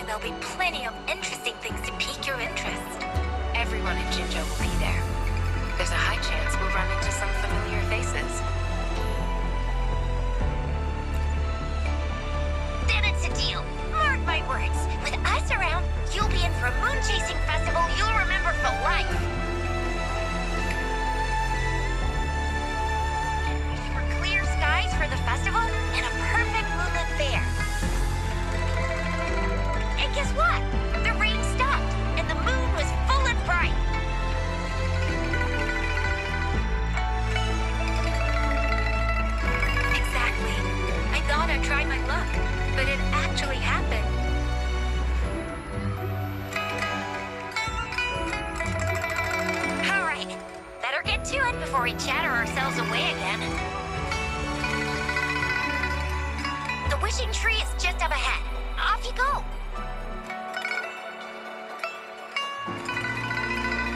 there'll be plenty of interesting things to pique your interest. Everyone in Jinjo will be there. There's a high chance we'll run into some familiar faces. Then it's a deal. Mark my words. With us around, you'll be in for a moon chasing festival you'll remember for life. Wish for clear skies for the festival and a perfect moonlit fair. And guess what? The rain stopped, and the moon was full and bright. Exactly. I thought I'd try my luck, but it actually happened. All right. Better get to it before we chatter ourselves away again. The wishing tree is just up ahead. Off you go.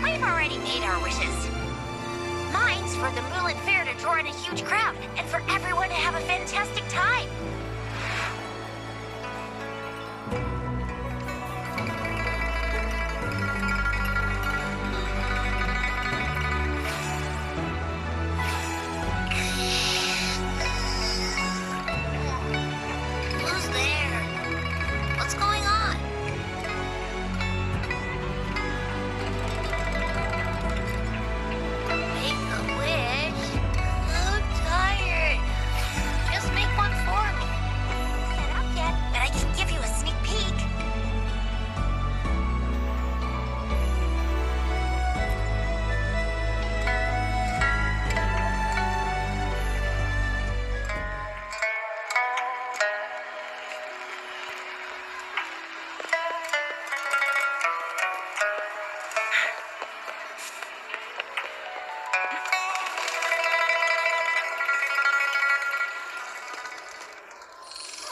We've already made our wishes. Mine's for the Moonlit Fair to draw in a huge crowd and for everyone to have a fantastic time. Who's there? What's going on? Make a wish? I'm tired. Just make one for me. Set up yet, but I can give you a sneak peek.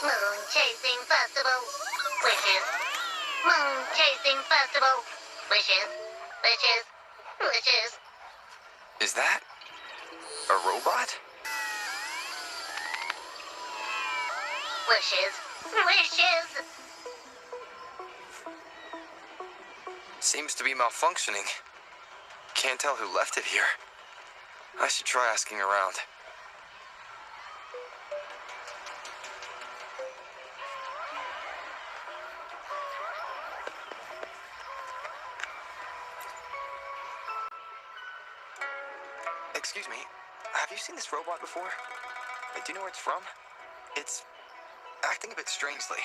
Moon Chasing Festival. Wishes. Moon Chasing Festival. Wishes. Wishes. Wishes. Is that a robot? Wishes. Wishes. Seems to be malfunctioning. Can't tell who left it here. I should try asking around. Excuse me, have you seen this robot before? Do you know where it's from? It's acting a bit strangely.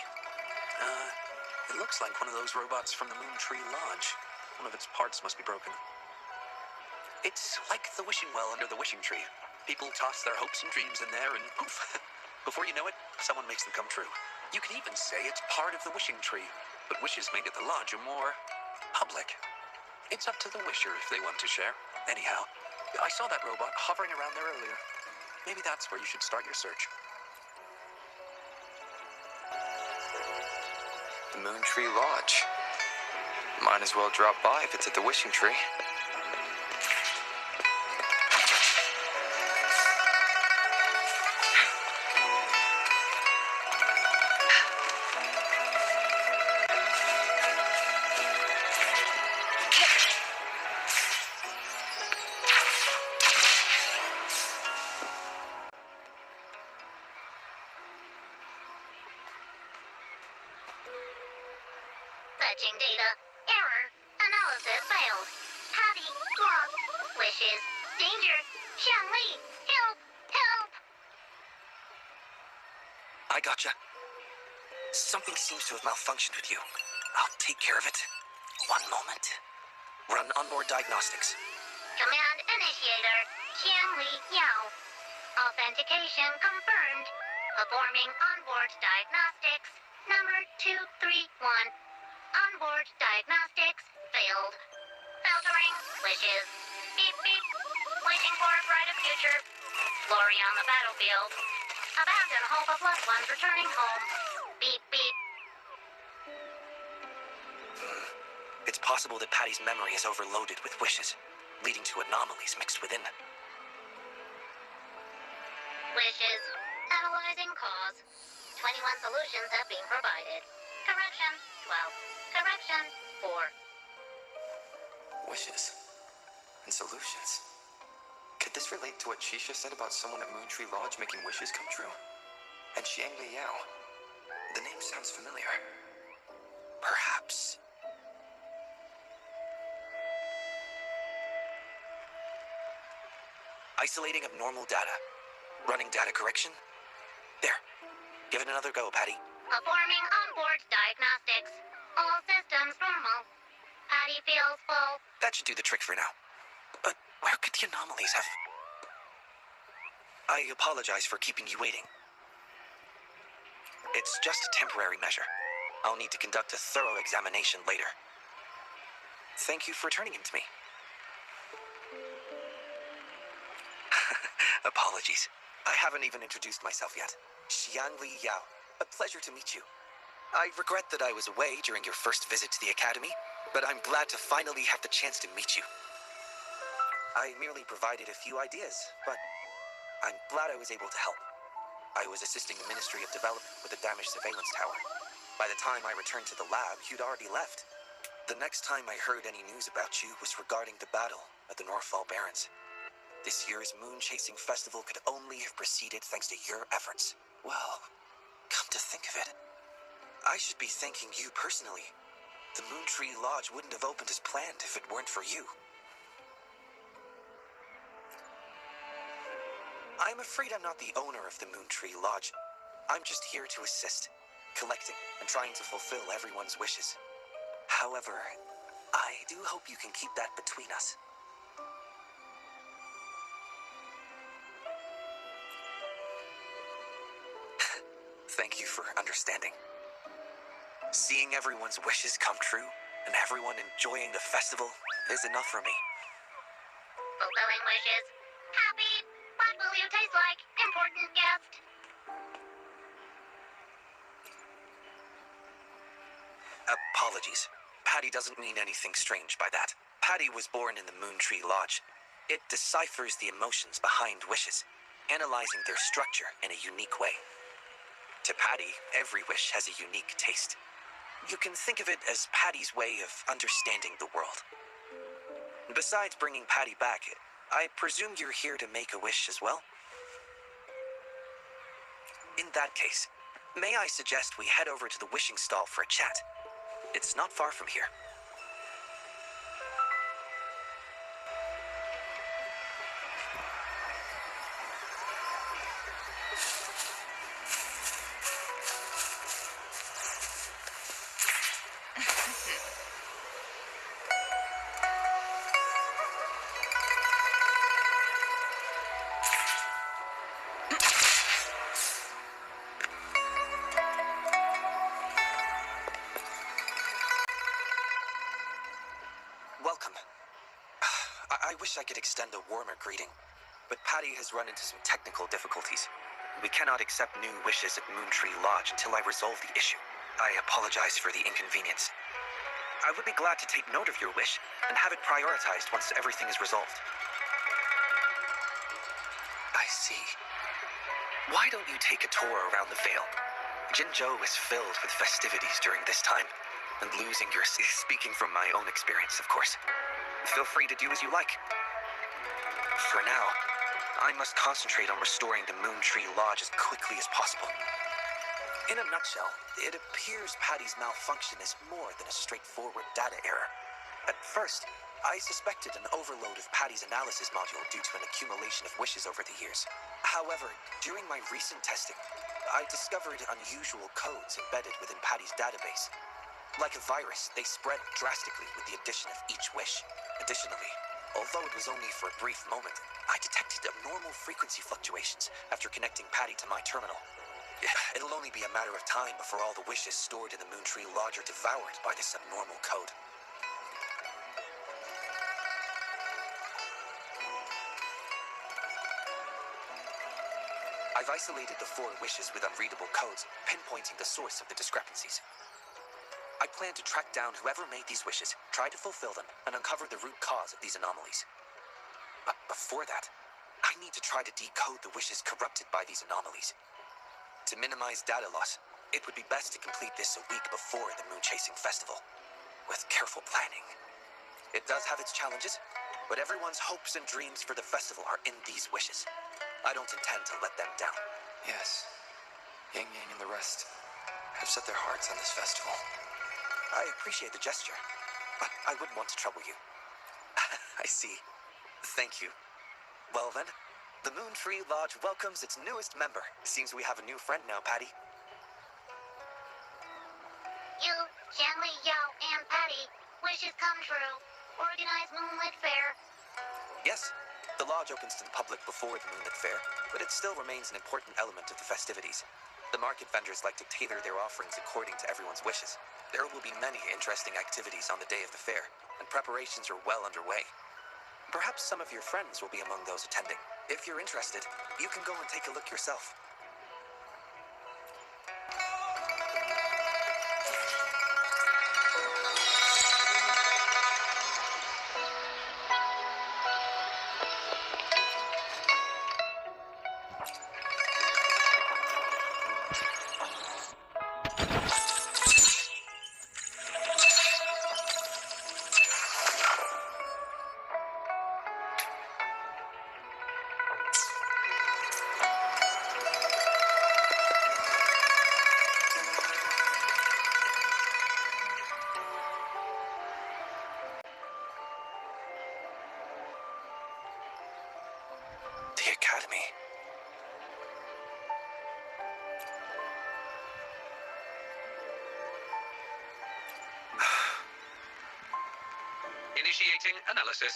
It looks like one of those robots from the Moon Tree Lodge. One of its parts must be broken. It's like the wishing well under the wishing tree. People toss their hopes and dreams in there and poof. Before you know it, someone makes them come true. You can even say it's part of the wishing tree, but wishes made at the lodge are more public. It's up to the wisher if they want to share. Anyhow, I saw that robot hovering around there earlier. Maybe that's where you should start your search. The Moon Tree Lodge. Might as well drop by if it's at the wishing tree. Fetching data. Error. Analysis failed. Patty. Lost. Wishes. Danger. Xiangli. Help. Help. I gotcha. Something seems to have malfunctioned with you. I'll take care of it. One moment. Run onboard diagnostics. Command initiator. Xiangli Yao. Authentication confirmed. Performing onboard diagnostics. Number 231. Onboard diagnostics failed. Filtering wishes. Beep beep. Wishing for a brighter future. Glory on the battlefield. Abandon hope of loved ones returning home. Beep beep. It's possible that Patty's memory is overloaded with wishes, leading to anomalies mixed within. Wishes. Analyzing cause. 21 solutions have been provided. Correction 12. Correction 4. Wishes. And solutions. Could this relate to what Shisha said about someone at Moontree Lodge making wishes come true? And Xiang Li Yao. The name sounds familiar. Perhaps. Isolating abnormal data. Running data correction. There. Give it another go, Patty. Performing onboard diagnostics. All systems normal. Patty feels full. That should do the trick for now. But where could the anomalies have... I apologize for keeping you waiting. It's just a temporary measure. I'll need to conduct a thorough examination later. Thank you for turning him to me. Apologies. I haven't even introduced myself yet. Xiang Li Yao. A pleasure to meet you. I regret that I was away during your first visit to the Academy, but I'm glad to finally have the chance to meet you. I merely provided a few ideas, but I'm glad I was able to help. I was assisting the Ministry of Development with a damaged surveillance tower. By the time I returned to the lab, you'd already left. The next time I heard any news about you was regarding the battle at the Northfall Barrens. This year's Moon Chasing Festival could only have proceeded thanks to your efforts. Well, come to think of it, I should be thanking you personally. The Moontree Lodge wouldn't have opened as planned if it weren't for you. I'm afraid I'm not the owner of the Moontree Lodge. I'm just here to assist, collecting and trying to fulfill everyone's wishes. However, I do hope you can keep that between us. Thank you for understanding. Seeing everyone's wishes come true and everyone enjoying the festival is enough for me. Fulfilling wishes. Happy. What will you taste like? Important guest. Apologies. Patty doesn't mean anything strange by that. Patty was born in the Moontree Lodge. It deciphers the emotions behind wishes, analyzing their structure in a unique way. To Patty, every wish has a unique taste. You can think of it as Patty's way of understanding the world. Besides bringing Patty back, I presume you're here to make a wish as well? In that case, may I suggest we head over to the wishing stall for a chat? It's not far from here. Welcome. I wish I could extend a warmer greeting, but Patty has run into some technical difficulties. We cannot accept new wishes at Moontree Lodge until I resolve the issue. I apologize for the inconvenience. I would be glad to take note of your wish and have it prioritized once everything is resolved. I see. Why don't you take a tour around the Vale? Jinzhou is filled with festivities during this time, and losing your... Speaking from my own experience, of course. Feel free to do as you like. For now, I must concentrate on restoring the Moontree Lodge as quickly as possible. In a nutshell, it appears Patty's malfunction is more than a straightforward data error. At first, I suspected an overload of Patty's analysis module due to an accumulation of wishes over the years. However, during my recent testing, I discovered unusual codes embedded within Patty's database. Like a virus, they spread drastically with the addition of each wish. Additionally, although it was only for a brief moment, I detected abnormal frequency fluctuations after connecting Patty to my terminal. It'll only be a matter of time before all the wishes stored in the Moontree Lodge are devoured by this abnormal code. I've isolated the 4 wishes with unreadable codes, pinpointing the source of the discrepancies. I plan to track down whoever made these wishes, try to fulfill them, and uncover the root cause of these anomalies. But before that, I need to try to decode the wishes corrupted by these anomalies. To minimize data loss, It would be best to complete this a week before the Moon Chasing Festival, with careful planning. It does have its challenges, but everyone's hopes and dreams for the festival are in these wishes. I don't intend to let them down. Yes, Yang Yang and the rest have set their hearts on this festival. I appreciate the gesture, but I wouldn't want to trouble you. I see. Thank you. Well then, the Moon Tree Lodge welcomes its newest member. Seems we have a new friend now, Patty. You, Xiangli, Yao, and Patty, wishes come true. Organize Moonlit Fair. Yes, the lodge opens to the public before the Moonlit Fair, but it still remains an important element of the festivities. The market vendors like to tailor their offerings according to everyone's wishes. There will be many interesting activities on the day of the fair, and preparations are well underway. Perhaps some of your friends will be among those attending. If you're interested, you can go and take a look yourself. The Academy. Initiating analysis.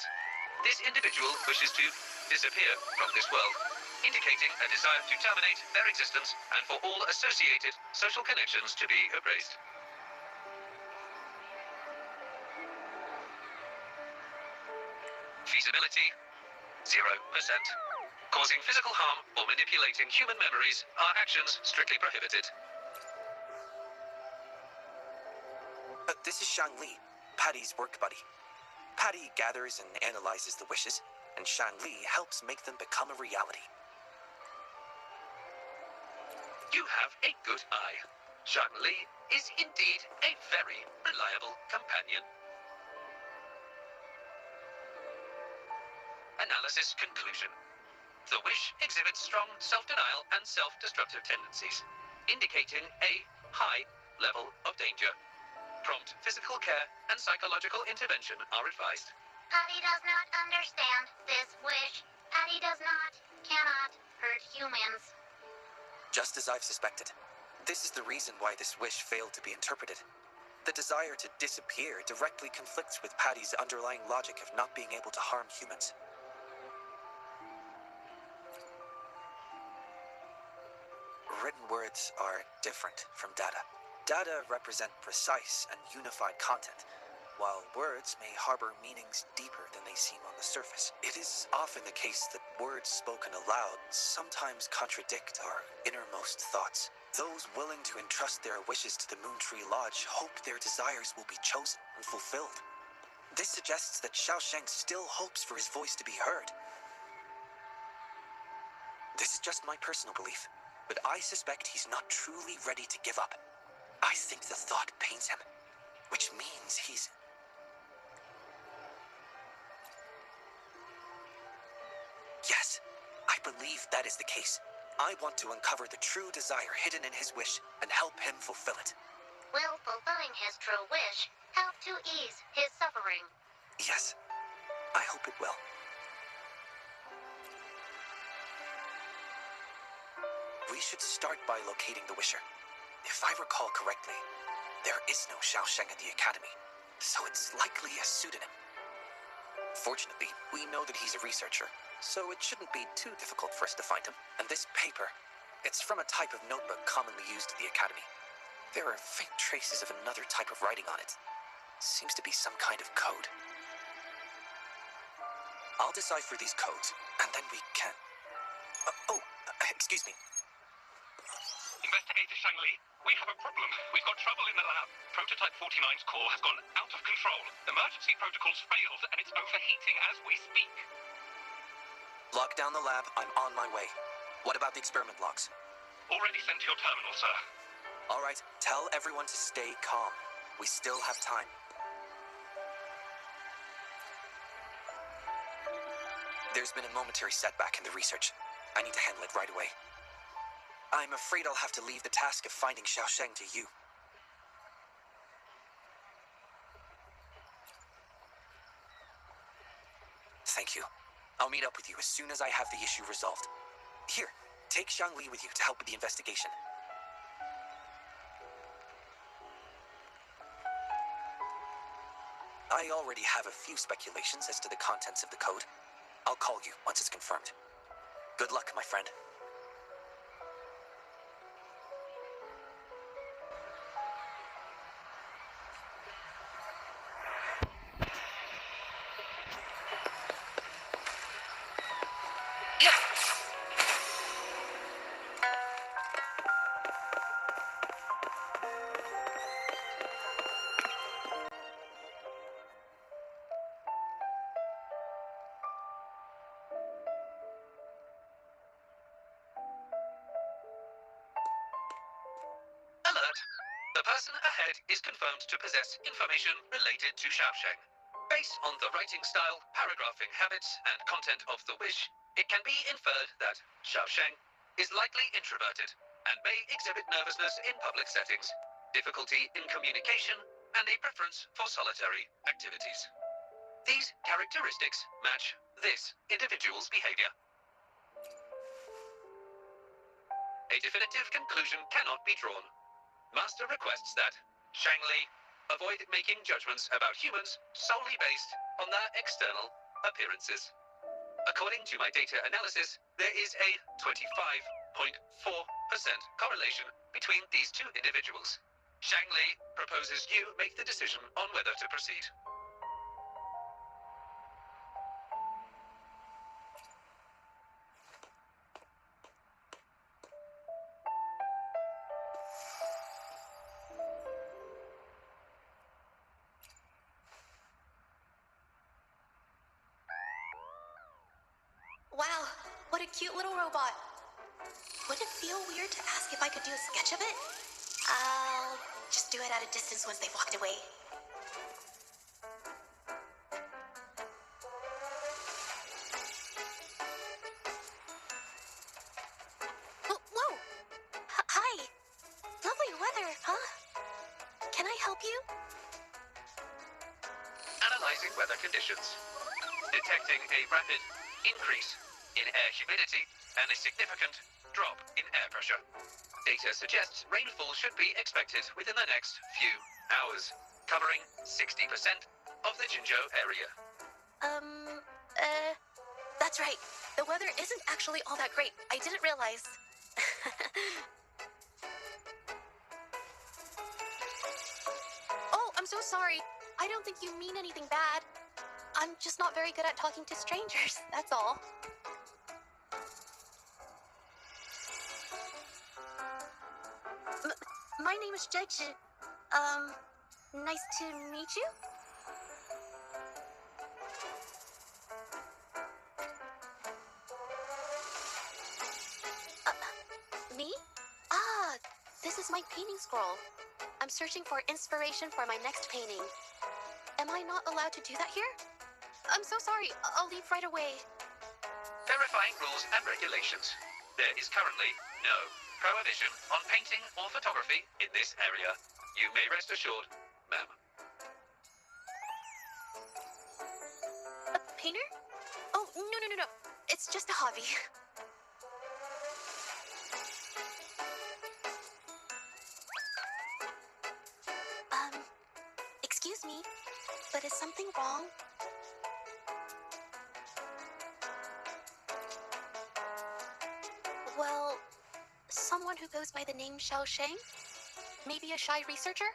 This individual wishes to disappear from this world, indicating a desire to terminate their existence and for all associated social connections to be erased. Feasibility, 0%. Causing physical harm or manipulating human memories are actions strictly prohibited. This is Shang Li, Patty's work buddy. Patty gathers and analyzes the wishes, and Shang Li helps make them become a reality. You have a good eye. Shang Li is indeed a very reliable companion. Analysis conclusion. The wish exhibits strong self-denial and self-destructive tendencies, indicating a high level of danger. Prompt physical care and psychological intervention are advised. Patty does not understand this wish. Patty does not, cannot hurt humans. Just as I've suspected. This is the reason why this wish failed to be interpreted. The desire to disappear directly conflicts with Patty's underlying logic of not being able to harm humans. Written words are different from data. Data represent precise and unified content, while words may harbor meanings deeper than they seem on the surface. It is often the case that words spoken aloud sometimes contradict our innermost thoughts. Those willing to entrust their wishes to the Moon Tree Lodge hope their desires will be chosen and fulfilled. This suggests that Xiaosheng still hopes for his voice to be heard. This is just my personal belief, but I suspect he's not truly ready to give up. I think the thought pains him, which means he's... Yes, I believe that is the case. I want to uncover the true desire hidden in his wish and help him fulfill it. Will fulfilling his true wish help to ease his suffering? Yes, I hope it will. We should start by locating the Wisher. If I recall correctly, there is no Xiaosheng at the Academy, so it's likely a pseudonym. Fortunately, we know that he's a researcher, so it shouldn't be too difficult for us to find him. And this paper, it's from a type of notebook commonly used at the Academy. There are faint traces of another type of writing on it. Seems to be some kind of code. I'll decipher these codes, and then we can... excuse me. Investigator Shang Li, we have a problem. We've got trouble in the lab. Prototype 49's core has gone out of control. Emergency protocols failed, and it's overheating as we speak. Lock down the lab. I'm on my way. What about the experiment logs? Already sent to your terminal, sir. All right, tell everyone to stay calm. We still have time. There's been a momentary setback in the research. I need to handle it right away. I'm afraid I'll have to leave the task of finding Xiaosheng to you. Thank you. I'll meet up with you as soon as I have the issue resolved. Here, take Xiangli with you to help with the investigation. I already have a few speculations as to the contents of the code. I'll call you once it's confirmed. Good luck, my friend. Alert. The person ahead is confirmed to possess information related to Xiaosheng. Based on the writing style, paragraphing habits, and content of the wish, it can be inferred that Xiaosheng is likely introverted and may exhibit nervousness in public settings, difficulty in communication, and a preference for solitary activities. These characteristics match this individual's behavior. A definitive conclusion cannot be drawn. Master requests that Shangli avoid making judgments about humans solely based on their external appearances. According to my data analysis, there is a 25.4% correlation between these two individuals. Shangli proposes you make the decision on whether to proceed. Wow, what a cute little robot. Would it feel weird to ask if I could do a sketch of it? I'll just do it at a distance once they've walked away. Whoa! Hi! Lovely weather, huh? Can I help you? Analyzing weather conditions. Detecting a rapid increase in air humidity and a significant drop in air pressure. Data suggests rainfall should be expected within the next few hours, covering 60% of the Jinzhou area. That's right. The weather isn't actually all that great. I didn't realize. Oh, I'm so sorry. I don't think you mean anything bad. I'm just not very good at talking to strangers, that's all. My name is Jeji. Nice to meet you? Me? Ah, this is my painting scroll. I'm searching for inspiration for my next painting. Am I not allowed to do that here? I'm so sorry. I'll leave right away. Verifying rules and regulations. There is currently no prohibition on painting or photography in this area. You may rest assured, ma'am. A painter? Oh, no. It's just a hobby. Excuse me, but is something wrong? Well, someone who goes by the name Xiaosheng? Maybe a shy researcher?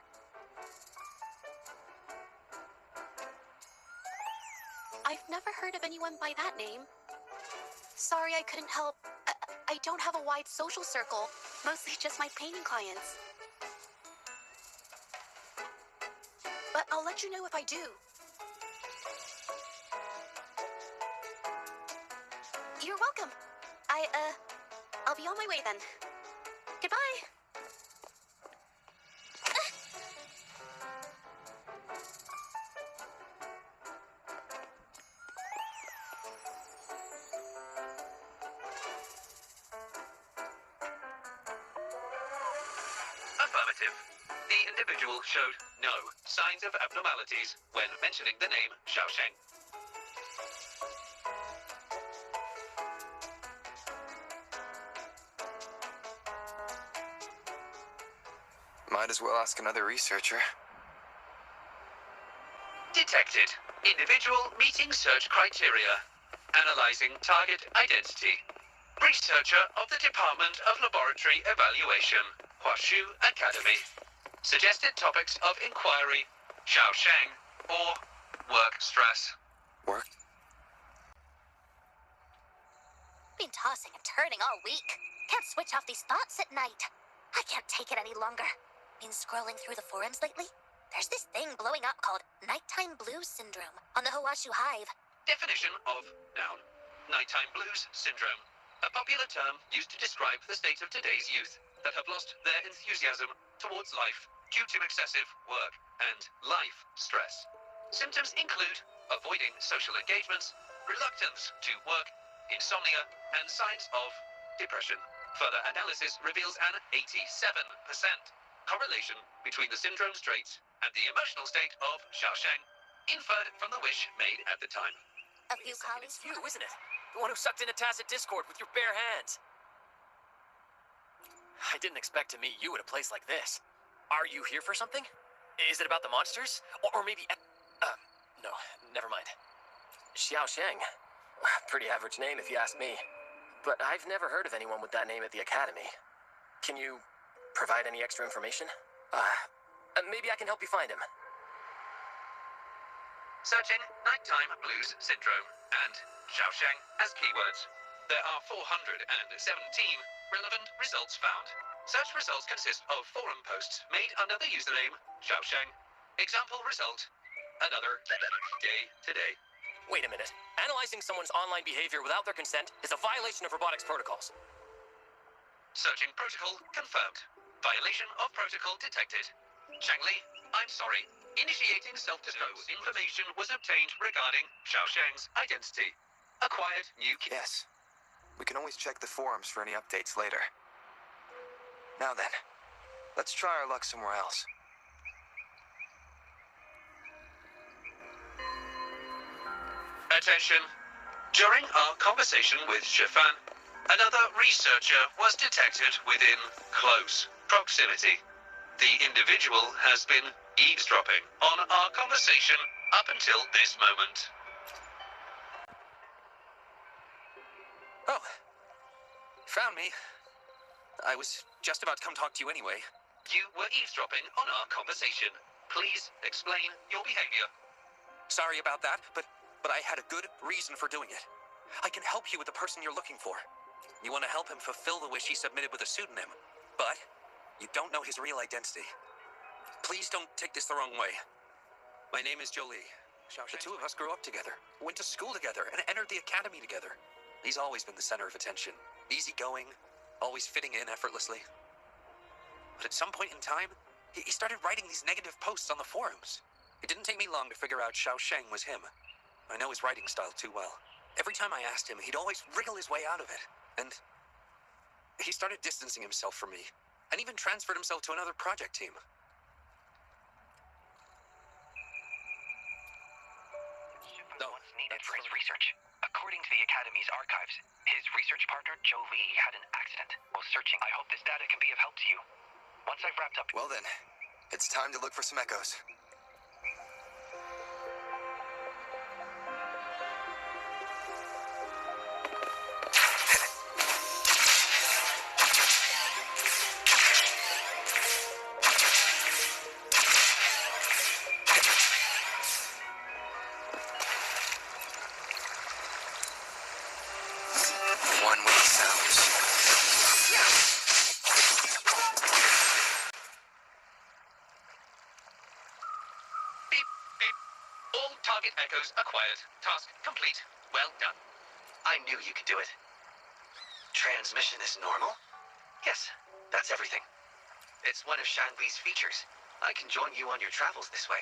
I've never heard of anyone by that name. Sorry I couldn't help. I don't have a wide social circle, mostly just my painting clients. But I'll let you know if I do. You're welcome. I'll be on my way then. Goodbye. Affirmative. The individual showed no signs of abnormalities when mentioning the name Xiaosheng. Might as well ask another researcher. Detected. Individual meeting search criteria. Analyzing target identity. Researcher of the Department of Laboratory Evaluation, Huashu Academy. Suggested topics of inquiry, Xiaosheng, or work stress. Work? Been tossing and turning all week. Can't switch off these thoughts at night. I can't take it any longer. Been scrolling through the forums lately? There's this thing blowing up called nighttime blues syndrome on the Huashu Hive. Definition of noun. Nighttime blues syndrome. A popular term used to describe the state of today's youth that have lost their enthusiasm towards life due to excessive work and life stress. Symptoms include avoiding social engagements, reluctance to work, insomnia, and signs of depression. Further analysis reveals an 87% correlation between the syndrome's traits and the emotional state of Xiaosheng, inferred from the wish made at the time. A few colleagues. It's you, isn't it? The one who sucked into Tacit Discord with your bare hands. I didn't expect to meet you at a place like this. Are you here for something? Is it about the monsters? Or maybe... no, never mind. Xiaosheng. Pretty average name if you ask me. But I've never heard of anyone with that name at the Academy. Can you provide any extra information? Maybe I can help you find him. Searching nighttime blues syndrome and Xiaosheng as keywords. There are 417 relevant results found. Such results consist of forum posts made under the username Xiaosheng. Example result: another day today. Wait a minute. Analyzing someone's online behavior without their consent is a violation of robotics protocols. Searching protocol confirmed. Violation of protocol detected. Shangli, I'm sorry. Initiating self-destruct. Information was obtained regarding Xiaosheng's identity. Acquired new key. Yes. We can always check the forums for any updates later. Now then, let's try our luck somewhere else. Attention. During our conversation with Shifan, another researcher was detected within close proximity. The individual has been eavesdropping on our conversation up until this moment. Oh, found me. I was just about to come talk to you anyway. You were eavesdropping on our conversation. Please explain your behavior. Sorry about that, but I had a good reason for doing it. I can help you with the person you're looking for. You want to help him fulfill the wish he submitted with a pseudonym, but you don't know his real identity. Please don't take this the wrong way. My name is Jolie. The two of us grew up together, went to school together, and entered the academy together. He's always been the center of attention. Easygoing, always fitting in effortlessly. But at some point in time, he started writing these negative posts on the forums. It didn't take me long to figure out Xiaosheng was him. I know his writing style too well. Every time I asked him, he'd always wriggle his way out of it. And he started distancing himself from me, and even transferred himself to another project team. No, needed for his research. According to the Academy's archives, his research partner, Jolie, had an accident while searching. I hope this data can be of help to you. Once I've wrapped up... Well then, it's time to look for some echoes. One with the sounds. Beep, beep. All target echoes acquired. Task complete. Well done. I knew you could do it. Transmission is normal? Yes, that's everything. It's one of Shangli's features. I can join you on your travels this way.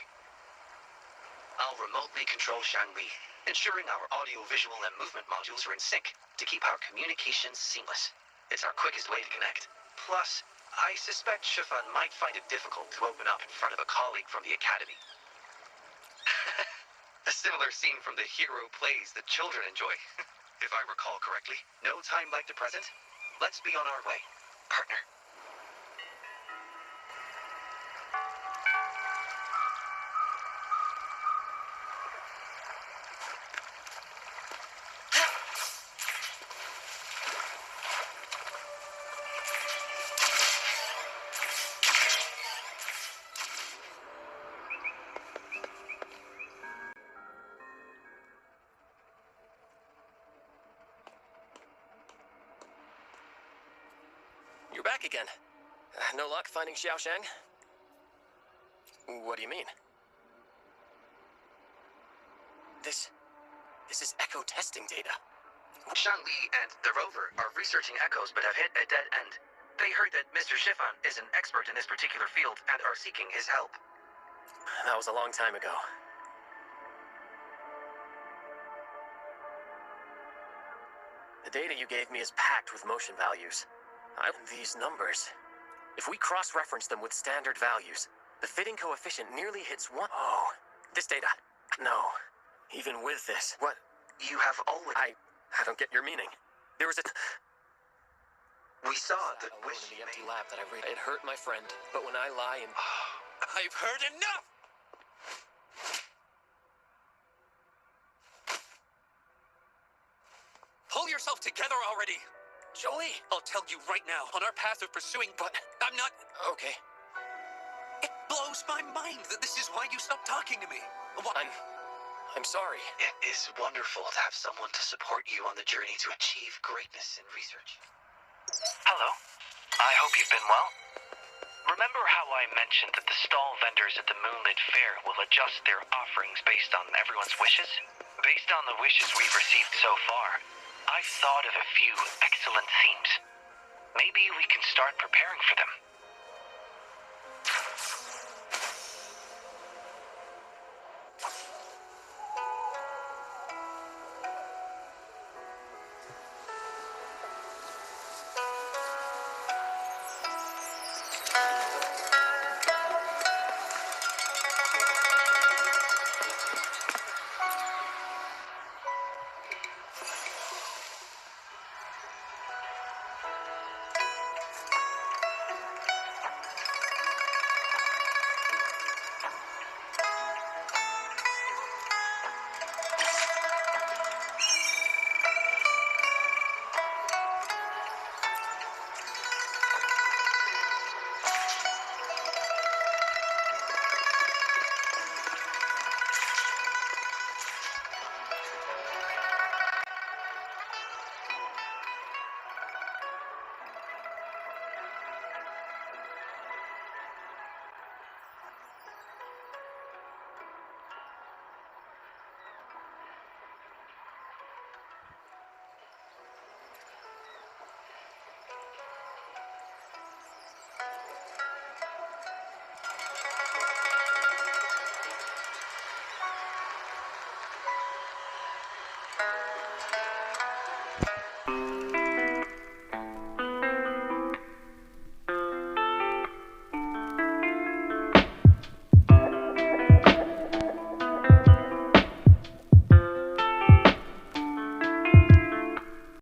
I'll remotely control Shangli, ensuring our audio, visual, and movement modules are in sync to keep our communications seamless. It's our quickest way to connect. Plus, I suspect Chiffon might find it difficult to open up in front of a colleague from the Academy. A similar scene from the hero plays that children enjoy. If I recall correctly, no time like the present. Let's be on our way, partner. You're back again. No luck finding Xiao Shang? What do you mean? This is echo testing data. Shangli and the rover are researching echoes but have hit a dead end. They heard that Mr. Chiffon is an expert in this particular field and are seeking his help. That was a long time ago. The data you gave me is packed with motion values. These numbers. If we cross-reference them with standard values, the fitting coefficient nearly hits 1. Oh, this data. No. Even with this. What? You have already... I don't get your meaning. There was a... We saw the wish wish in the empty made. lab that I read. It hurt my friend, but when I lie and... I've heard enough! Pull yourself together already! Joey! I'll tell you right now, on our path of pursuing, but I'm not... Okay. It blows my mind that this is why you stopped talking to me. Why? I'm sorry. It is wonderful to have someone to support you on the journey to achieve greatness in research. Hello. I hope you've been well. Remember how I mentioned that the stall vendors at the Moonlit Fair will adjust their offerings based on everyone's wishes? Based on the wishes we've received so far, I've thought of a few excellent themes. Maybe we can start preparing for them.